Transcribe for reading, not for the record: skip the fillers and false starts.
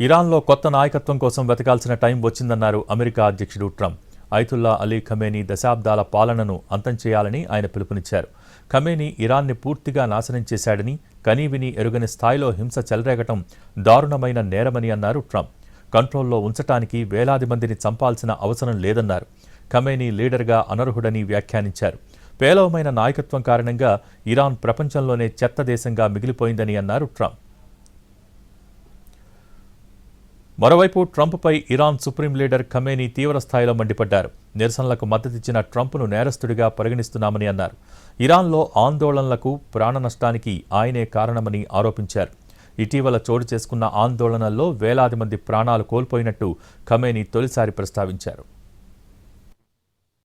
ఇరాన్లో కొత్త నాయకత్వం కోసం వెతకాల్సిన టైం వచ్చిందన్నారు అమెరికా అధ్యక్షుడు ట్రంప్. అయతుల్లా అలీ ఖమేనీ దశాబ్దాల పాలనను అంతం చేయాలని ఆయన పిలుపునిచ్చారు. ఖమేనీ ఇరాన్ని పూర్తిగా నాశనం చేశాడని, కనీవిని ఎరుగని స్థాయిలో హింస చెలరేగటం దారుణమైన నేరమని అన్నారు ట్రంప్. కంట్రోల్లో ఉంచటానికి వేలాది మందిని చంపాల్సిన అవసరం లేదన్నారు. ఖమేనీ లీడర్గా అనర్హుడని వ్యాఖ్యానించారు. పేలవమైన నాయకత్వం కారణంగా ఇరాన్ ప్రపంచంలోనే చెత్త దేశంగా మిగిలిపోయిందని అన్నారు ట్రంప్. మరోవైపు ట్రంప్పై ఇరాన్ సుప్రీం లీడర్ ఖమేనీ తీవ్రస్థాయిలో మండిపడ్డారు. నిరసనలకు మద్దతిచ్చిన ట్రంప్ను నేరస్తుడిగా పరిగణిస్తున్నామని అన్నారు. ఇరాన్లో ఆందోళనలకు, ప్రాణ నష్టానికి ఆయనే కారణమని ఆరోపించారు. ఇటీవల చోటు చేసుకున్న ఆందోళనల్లో వేలాది మంది ప్రాణాలు కోల్పోయినట్టు ఖమేనీ తొలిసారి ప్రస్తావించారు.